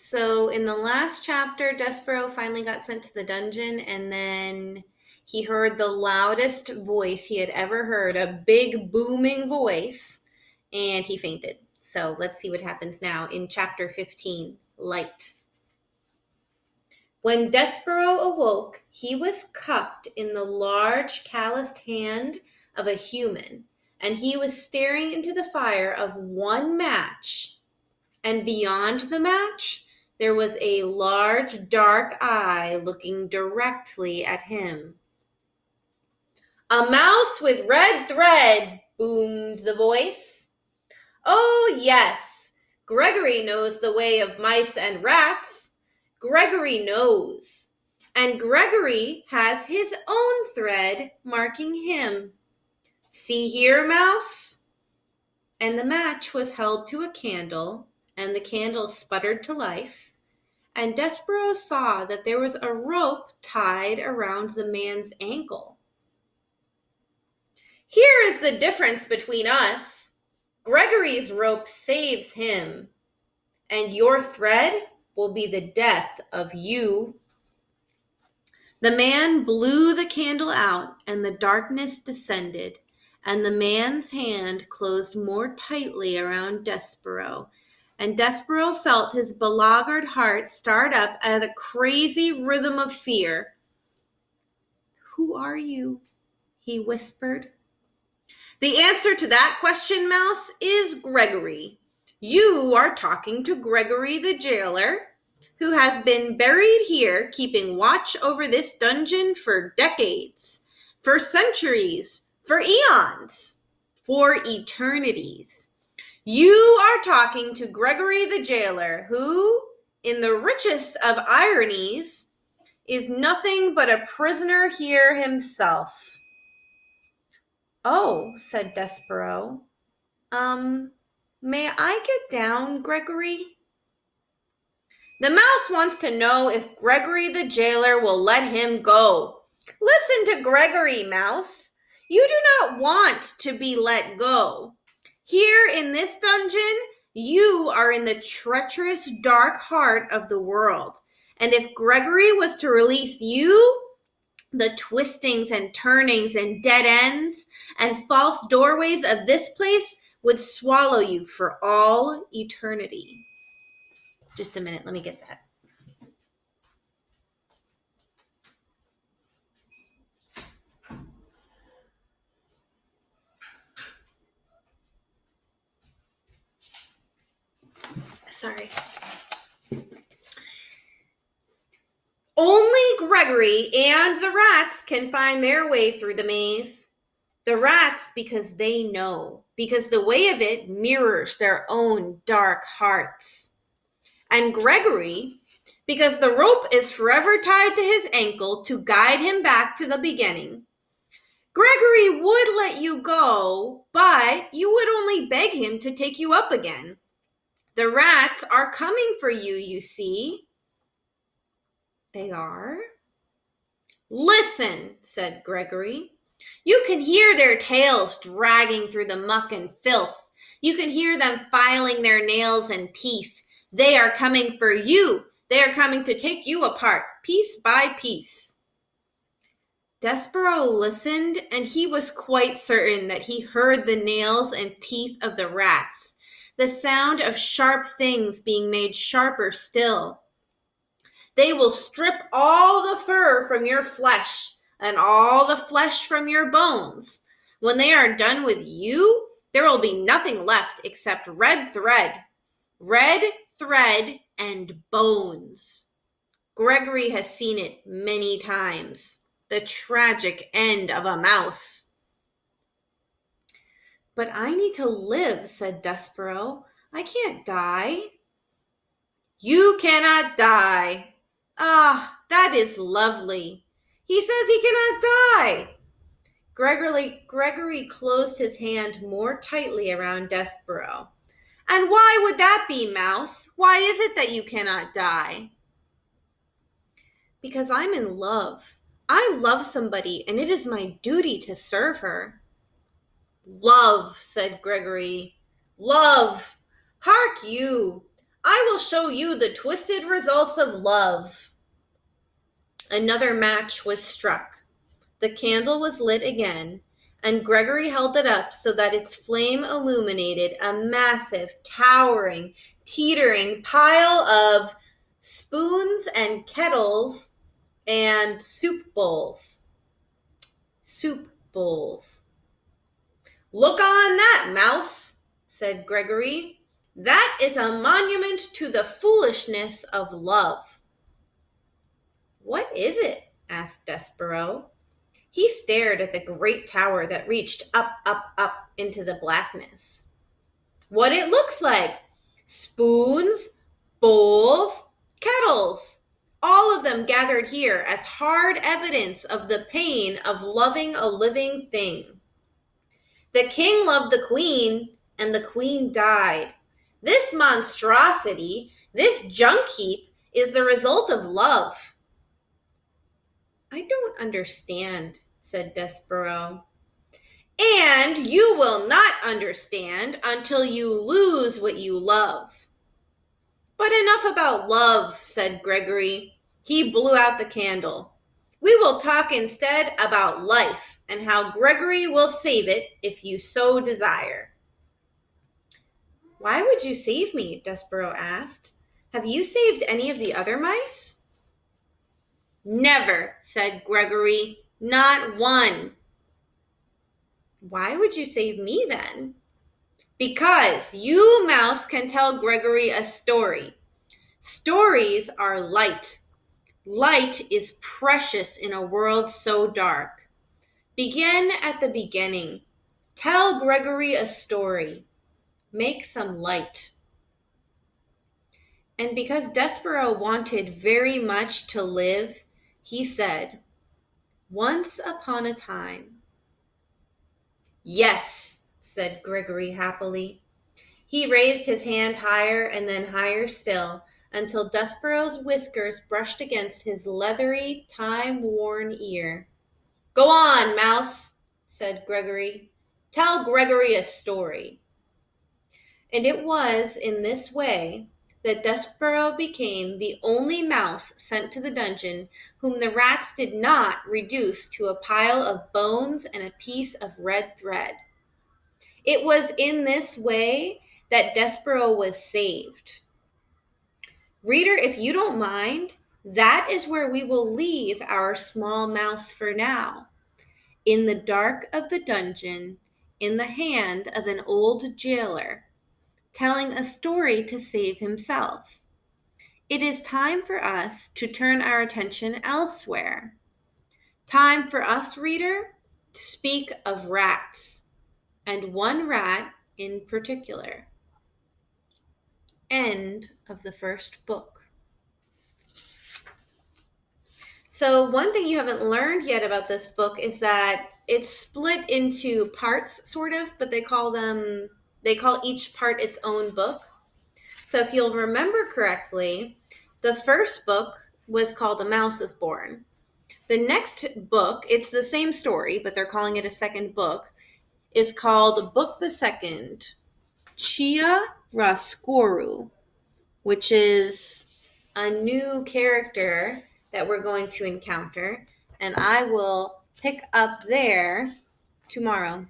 So in the last chapter, Despereaux finally got sent to the dungeon, and then he heard the loudest voice he had ever heard, a big booming voice, and he fainted. So let's see what happens now in chapter 15, Light. When Despereaux awoke, he was cupped in the large calloused hand of a human, and he was staring into the fire of one match. And beyond the match, there was a large dark eye looking directly at him. "A mouse with red thread," boomed the voice. "Oh, yes, Gregory knows the way of mice and rats. Gregory knows. And Gregory has his own thread marking him. See here, mouse?" And the match was held to a candle, and the candle sputtered to life, and Despereaux saw that there was a rope tied around the man's ankle. "Here is the difference between us. Gregory's rope saves him, and your thread will be the death of you." The man blew the candle out, and the darkness descended, and the man's hand closed more tightly around Despereaux, and Despereaux felt his beleaguered heart start up at a crazy rhythm of fear. "Who are you?" he whispered. "The answer to that question, Mouse, is Gregory. You are talking to Gregory the jailer, who has been buried here keeping watch over this dungeon for decades, for centuries, for eons, for eternities. You are talking to Gregory the jailer, who, in the richest of ironies, is nothing but a prisoner here himself." "Oh," said Despereaux. May I get down, Gregory?" "The mouse wants to know if Gregory the jailer will let him go. Listen to Gregory, mouse. You do not want to be let go. Here in this dungeon, you are in the treacherous dark heart of the world. And if Gregory was to release you, the twistings and turnings and dead ends and false doorways of this place would swallow you for all eternity." Just a minute, let me get that. Sorry. "Only Gregory and the rats can find their way through the maze. The rats because they know, because the way of it mirrors their own dark hearts. And Gregory because the rope is forever tied to his ankle to guide him back to the beginning. Gregory would let you go, but you would only beg him to take you up again. The rats are coming for you, you see." "They are?" "Listen," said Gregory. "You can hear their tails dragging through the muck and filth. You can hear them filing their nails and teeth. They are coming for you. They are coming to take you apart, piece by piece." Despereaux listened, and he was quite certain that he heard the nails and teeth of the rats, the sound of sharp things being made sharper still. "They will strip all the fur from your flesh and all the flesh from your bones. When they are done with you, there will be nothing left except red thread and bones. Gregory has seen it many times. The tragic end of a mouse." "But I need to live," said Despereaux. "I can't die." "You cannot die. Ah, that is lovely. He says he cannot die." Gregory closed his hand more tightly around Despereaux. "And why would that be, Mouse? Why is it that you cannot die?" "Because I'm in love. I love somebody, and it is my duty to serve her." "Love," said Gregory. "Love. Hark you. I will show you the twisted results of love. Another match was struck. The candle was lit again, and Gregory held it up so that its flame illuminated a massive, towering, teetering pile of spoons and kettles and soup bowls. Soup bowls. Look on that, mouse, said Gregory. That is a monument to the foolishness of love. What is it? Asked Despereaux. He stared at the great tower that reached up, up, up into the blackness. What it looks like. Spoons, bowls, kettles. All of them gathered here as hard evidence of the pain of loving a living thing. The king loved the queen, and the queen died. This monstrosity, this junk heap, is the result of love. I don't understand, said Despereaux. And you will not understand until you lose what you love. But enough about love, said Gregory. He blew out the candle. We will talk instead about life and how Gregory will save it if you so desire. Why would you save me? Despereaux asked. Have you saved any of the other mice? Never, said Gregory. Not one. Why would you save me then? Because you, mouse, can tell Gregory a story. Stories are light. Light is precious in a world so dark. Begin at the beginning. Tell Gregory a story. Make some light. And because Despereaux wanted very much to live, he said, Once upon a time. Yes, said Gregory happily. He raised his hand higher and then higher still, until Despereaux's whiskers brushed against his leathery, time-worn ear. Go on, mouse, said Gregory. Tell Gregory a story. And it was in this way that Despereaux became the only mouse sent to the dungeon whom the rats did not reduce to a pile of bones and a piece of red thread. It was in this way that Despereaux was saved. Reader, if you don't mind, that is where we will leave our small mouse for now. In the dark of the dungeon, in the hand of an old jailer, telling a story to save himself. It is time for us to turn our attention elsewhere. Time for us, reader, to speak of rats, and one rat in particular. End of the first book. So one thing you haven't learned yet about this book is that it's split into parts, sort of, but they call each part its own book. So if you'll remember correctly, the first book was called A Mouse is Born. The next book, it's the same story, but they're calling it a second book, is called Book the Second, Chia Raskoru, which is a new character that we're going to encounter, and I will pick up there tomorrow.